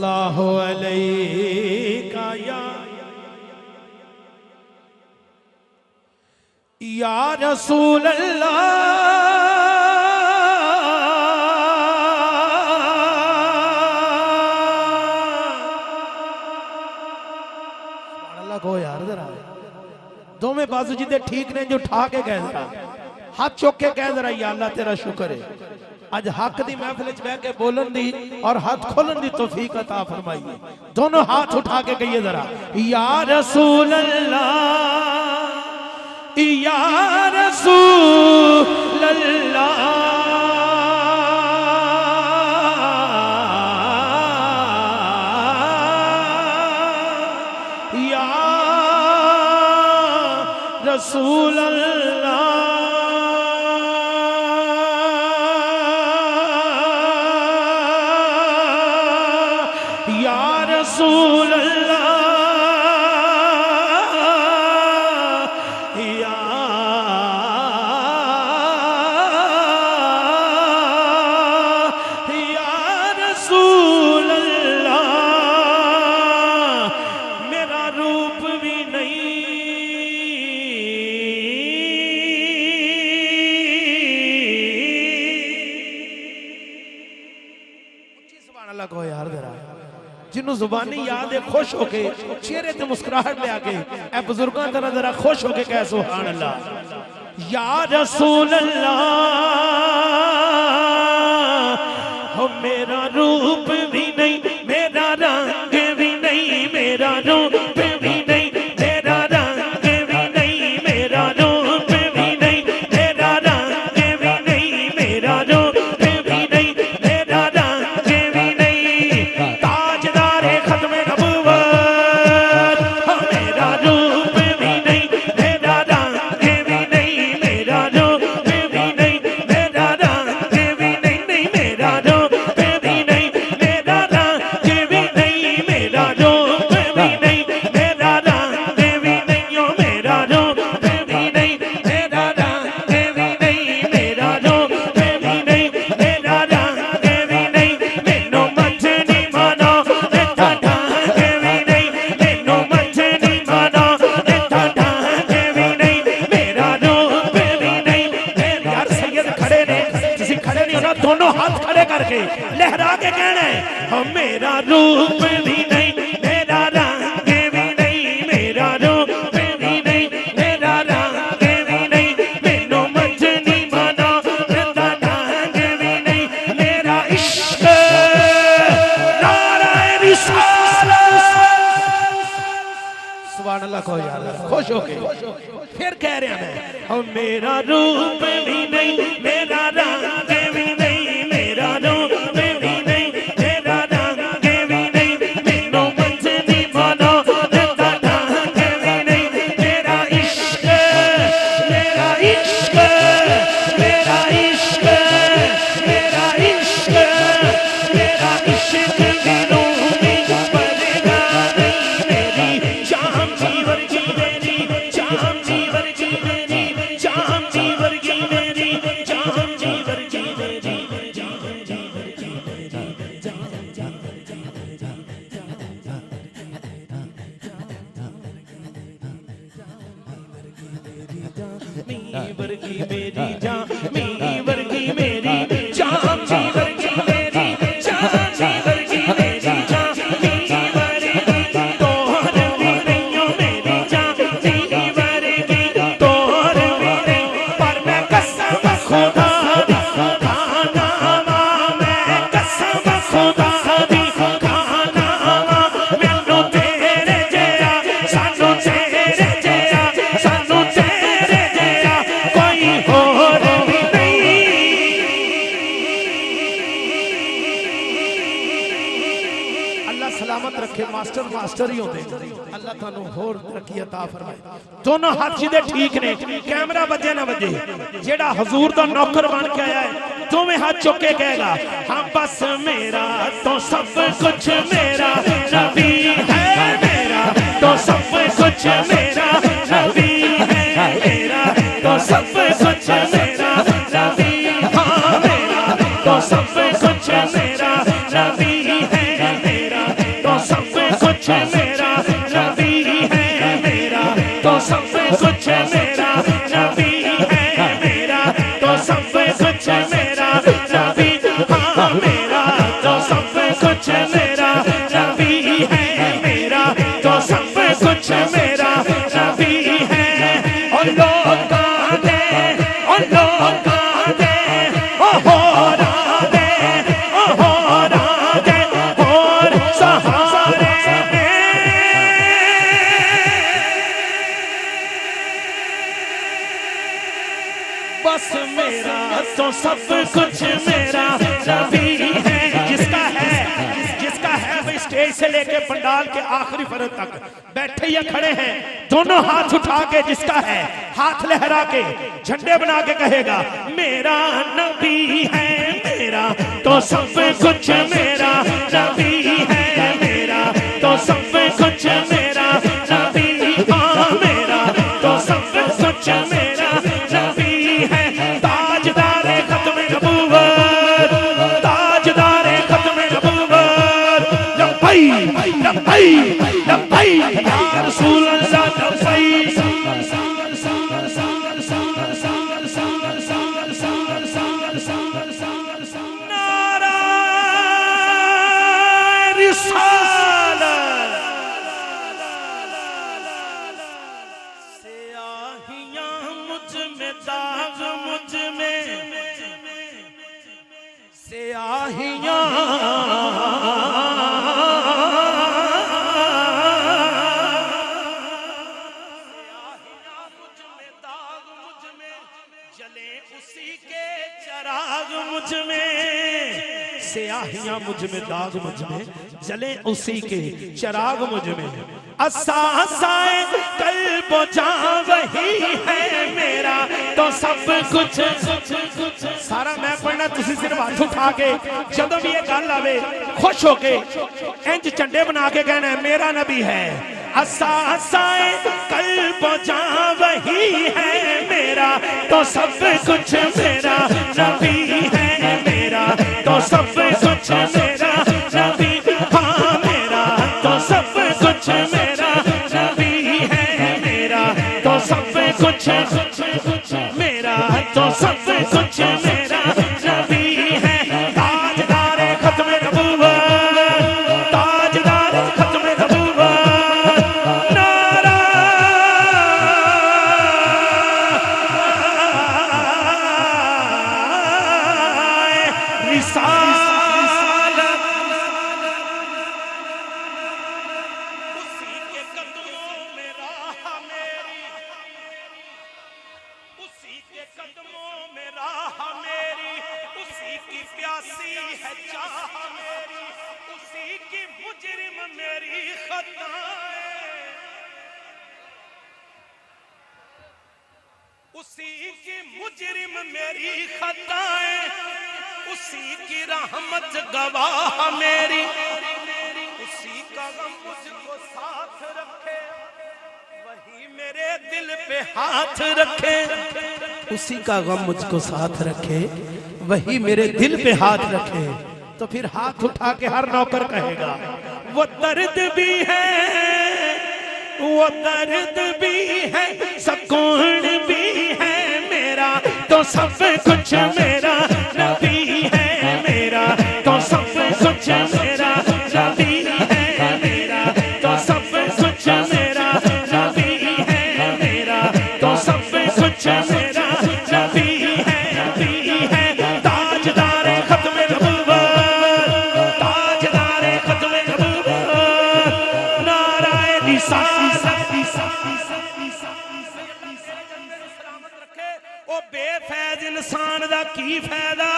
अल्लाहु अलैका या रसूल अल्लाह। को यार जरा दोवें बाजू जिदे ठीक ने जो उठा के कह जरा हाथ चुक के कह जरा या अल्लाह तेरा शुक्र है अज हक दी महफिल च बह के बोलन दी और हाथ खोलन दी तौफीक अता फरमाई। दोनों हाथ उठा के कहिए जरा या रसूल अल्लाह या रसूल अल्लाह या रसूल अल्लाह या रसूल अल्लाह या रसूल अल्लाह। मेरा रूप भी नहीं सुभान अल्लाह को यार जरा जिन्हों जुबानी याद है खुश होके चेहरे ते मुस्कुराहट ले आके ए बुजुर्गों तरह जरा खुश होके कह सुभान अल्लाह। या रसूल अल्लाह हो मेरा रूप भी नहीं मेरा रंग भी नहीं मेरा रूप भी नहीं मेरा रंग भी नहीं मेरा रूप भी नहीं मेरा रंग भी नहीं मेरा रूप भी नहीं मेरा रंग भी नहीं ताजदारे खत्मे नबूवत मेरा रूप भी नहीं मेरा रंग भी नहीं मेरा रूप भी नहीं मेरा रंग भी नहीं मेरा रूप भी नहीं मेरा रंग भी नहीं मेरा रूप भी नहीं मेरा रंग भी नहीं ओ मेरा रूप भी नहीं मेरा रंग भी नहीं मेरा रूप भी नहीं मेरा रंग भी नहीं मैनू मत नहीं मानो इत्था ढंग भी नहीं मैनू मत नहीं मानो इत्था ढंग भी नहीं मेरा रूप भी नहीं। यार सैयद खड़े ने तुसी खड़े नहीं होना दोनों हाथ खड़े करके लहरा के कहना है हम मेरा रूप भी नहीं मेरा रंग भी नहीं मेरा रूप भी नहीं मेरा रंग भी नहीं मैनू मत नहीं मानो इत्था ढंग भी नहीं मेरा इश्क नारा रिसालत सुभान अल्लाह को यार खुश होके फिर कह रहे हैं हम मेरा रूप भी नहीं मेरा रंग भी नहीं मेरा रूप भी नहीं मेरा रंग भी नहीं मैनू मत नहीं मानो इत्था ढंग भी नहीं मेरा इश्क मेरा इश्क मेरा इश्क मेरा इश्क मेरा इश्क दिलों में बनेगा नहीं मेरी जान जीवन की मेरी जान जीवन की मेरी जान जीवन की मेरी जान जीवन की मेरी जान जीवन की मेरी वर्गी मेरी जान मेरी वर्गी मेरी जान जीवन की मेरी जान जीवन की मेरी जान मेरी वर्गी तोहर भी नहीं हो मेरी जान मेरी वर्गी तोहर भी नहीं पर मैं कसम खुदा दी खाना मैं कसम खुदा दी खाना मैनू तेरे जेरा सानू तेरे जेरा सानू तेरे जेरा कोई होर भी नहीं। अल्लाह सलामत रखे मास्टर मास्टर ही होते अल्लाह थानू होर तरक्की अता फरमाए। दोनों हाथ सीधे ठीक ने कैमरा बजे ना बजे जेड़ा हुजूर दा नौकर बन के आया है दोवें हाथ चुक के कहेगा हाँ बस मेरा तो सब कुछ मेरा नबी है मेरा तो सब कुछ मेरा नबी है मेरा तो सब कुछ मेरा नबी हाँ मेरा तो सब कुछ मेरा नबी है मेरा कुछ मेरा नबी है मेरा तो सब कुछ मेरा नबी है मेरा तो सब कुछ मेरा नबी हाँ मेरा तो सब कुछ मेरा नबी है मेरा तो सब कुछ मेरा नबी है और लोग गाते और लोग गाते ओ हो राधे ओ हो राधे और सहारे बस मेरा तो सब कुछ मेरा नबी है जिसका है भाई स्टेज से लेके पंडाल के आखिरी फरज तक बैठे या खड़े हैं दोनों हाथ उठा के जिसका है हाथ लहरा के झंडे बना के कहेगा मेरा नबी है मेरा तो सब कुछ मेरा नबी है मेरा तो सब कुछ मेरा नबी हाँ मेरा तो सब कुछ मेरा नबी है ताजदारे खत्म नबूवत ताजदारे खत्म नबूवत लब्बई लब्बई लब्बई या रसूल अल्लाह लब्बई नारा रिसालत स्याहियां मुझ में दाग मुझ में स्याहियां स्याहियां मुझ में दाग मुझ में जले उसी के चराग मुझ में असाए कल्ब जां वही है मेरा तो सब कुछ सारा मैं पढ़ना तुसी सिर्फ हाथ उठा के जदों भी ये गल आवे खुश होके इंज झंडे बना के कहना है मेरा नबी है असाए कल्ब जां वही है मेरा तो सब कुछ मेरा नबी है मेरा तो सब कुछ मेरा नबी हाँ मेरा तो सब कुछ मेरा नबी है मेरा तो सब कुछ मेरा तो सब कुछ मेरा नबी है ताजदारे खत्म नबूवत ताजदारे खत्म नबूवत नारा रिसालत उसी के कदमों में राह मेरी उसी के कदमों में राह मेरी उसी की प्यासी है चाह मेरी उसी की मुजरिम मेरी खताएं उसी की मुजरिम मेरी खताएं उसी की रहमत गवाह मेरी उसी का गम मुझको साथ रखे वही मेरे दिल पे हाथ रखे उसी का गम मुझको साथ रखे वही मेरे दिल पे हाथ रखे तो फिर हाथ उठा के हर नौकर कहेगा वो दर्द भी है वो दर्द भी है सुकून भी है मेरा तो सब कुछ मेरा नबी है मेरा तो सब कुछ मेरा नबी है मेरा तो सब कुछ मेरा नबी है मेरा तो सब कुछ मेरा नबी है ताजदारे खत्म नबूवत ताजदारे खत्म नबूवत नाराए रिसालत ओ बेफैज इंसान दा की फायदा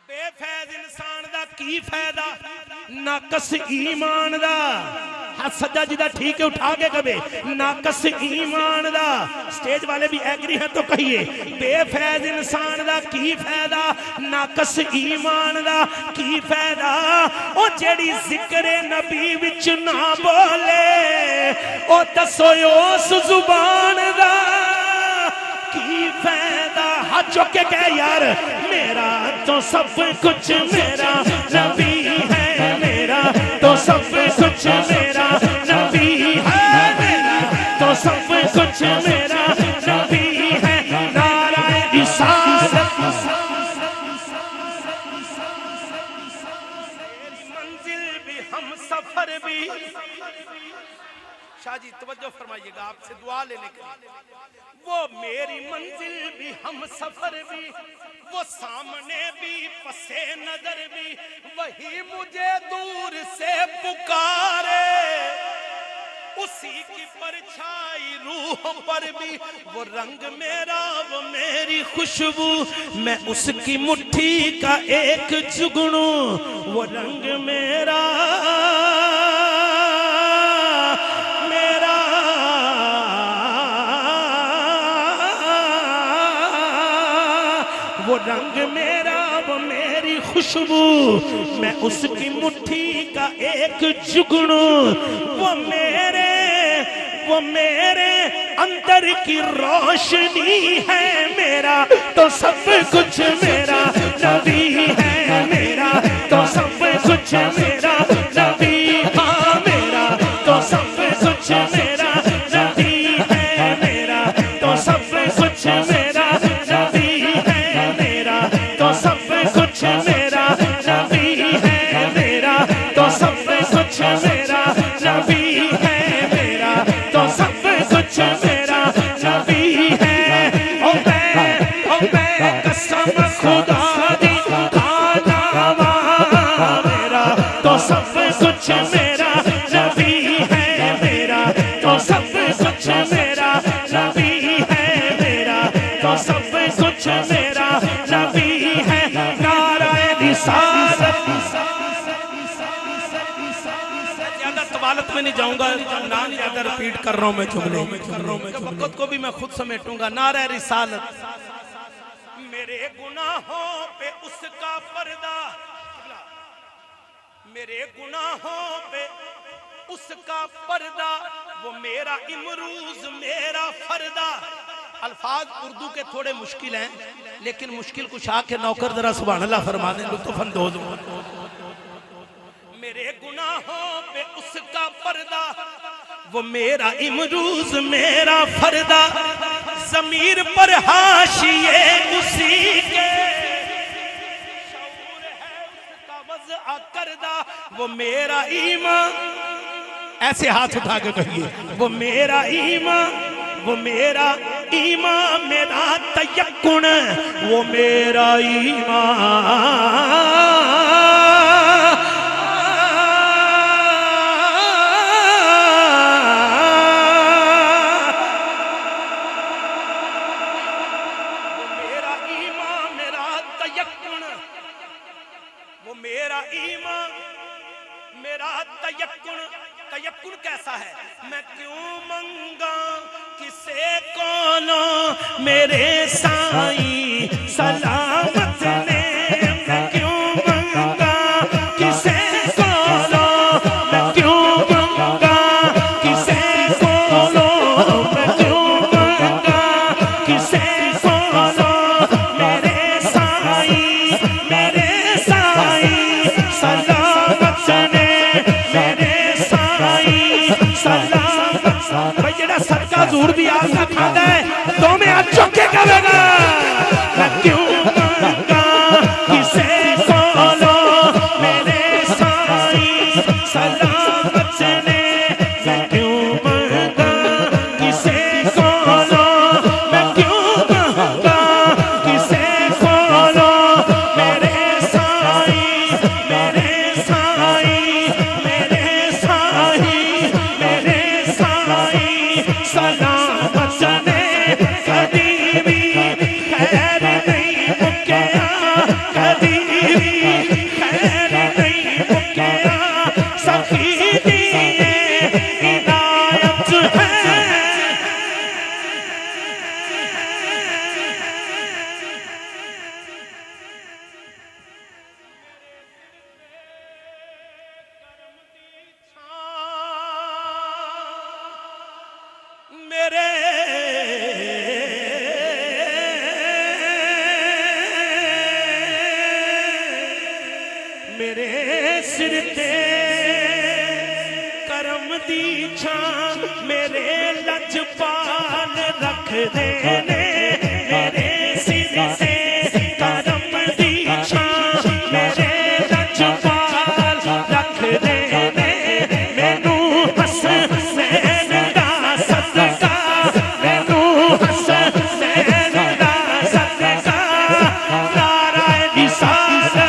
बेफैज इंसान दा की फायदा नाकस ईमान दा हाथ सज्जा जी दा ठीक है उठा के कबे नाकस ईमान दा स्टेज वाले भी एग्री हैं तो कहिए बेफैज इंसान दा की फायदा नाकस ईमान दा की फायदा ओ जेड़ी जिक्र नबी विच ना बोले ओ दसो उस जुबान दा की फायदा। हाथ चुक के कह यार मेरा तो सब कुछ मेरा नबी है, मेरा तो सब कुछ मेरा नबी है, मेरा तो सब कुछ मेरा नबी है। नाराए रिसालत मंजिल भी हम सफर भी। शाह जी तवज्जो फरमाइएगा, आपसे दुआ लेने के लिए। वो मेरी मंजिल भी हम सफर भी, वो सामने भी पसे नजर भी, वही मुझे दूर से पुकारे। उसी की परछाई रूह पर भी, वो रंग मेरा वो मेरी खुशबू, मैं उसकी मुट्ठी का एक जुगनू। वो रंग मेरा वो रंग मेरा वो मेरी खुशबू, मैं उसकी मुट्ठी का एक जुगनू। वो मेरे अंदर की रोशनी है, मेरा तो सब कुछ मेरा नबी है, मेरा तो सब कुछ मेरा नबी। हाँ मेरा तो सब कुछ मेरा नबी है, मेरा तो सब कुछ मेरा नबी है, मेरा तो सब कुछ मेरा नबी है, मेरा तो सब कुछ मेरा नबी है, मेरा तो सब कुछ मेरा नबी है। ओ मैं कसम खुदा दी खाना वहाँ, मेरा तो सब कुछ मेरा नबी है, मेरा तो सब कुछ मेरा नबी है, मेरा तो सब कुछ मेरा नबी है। नाराए रिसालत। ज्यादा तवालत में नहीं जाऊंगा, नाम ज्यादा रिपीट कर रहा हूं मैं जुमले, वक्त को भी मैं खुद समेटूंगा। नाराए रिसालत। मेरे गुनाहों पे उसका पर्दा, मेरे गुनाहों पे उसका पर्दा, वो मेरा इमरूज मेरा फरदा। अल्फाज उर्दू के थोड़े मुश्किल हैं, लेकिन मुश्किल कुशा के नौकर जरा सुभान अल्लाह फरमा दें, लुत्फ अंदोज हो। मेरे गुनाहों पे उसका पर्दा, वो मेरा इमरूज मेरा फरदा, ज़मीर पर हाशिए उसी के, शऊर है उसका वज़अ करदा। वो मेरा ईमान, ऐसे हाथ उठा के कहिए, वो मेरा ईमान, वो मेरा ईमान, मेरा तयक्कुन, वो मेरा ईमान। वो मेरा ईमान, मेरा तयक्कुन। तयक्कुन कैसा है? मैं क्यों मंगा किसे कोनो मेरे साईं सलामत ने, मैं क्यों मंगा किसे कोनो, मैं क्यों मंगा किसे कोनो, मैं क्यों मंगा किसे कोनो मेरे साईं, मेरे साईं सलामत ने, मेरे साईं सलामत। भाई जेड़ा सदका ज़ूर दी आग ना खादा है तो मैं आज चौके करेगा। मैं क्यों मंगा किसे कोनो मेरे साईं सलामत ने, मैं क्यों मंगा किसे कोनो, मैं क्यों मंगा किसे कोनो मेरे साईं, मेरे साईं, मेरे साईं, मेरे साईं सलामत ने। कभी भी खैर नहीं मुक्या, कभी भी खैर नहीं मुक्या, सखी दिए इनायत है। दी छां मेरे लजपाल रख देने मेरे सिर से करम दी छां मेरे लजपाल रख देने मैनू हसनैन दा सदका मैनू हसनैन दा सदका नाराए निसार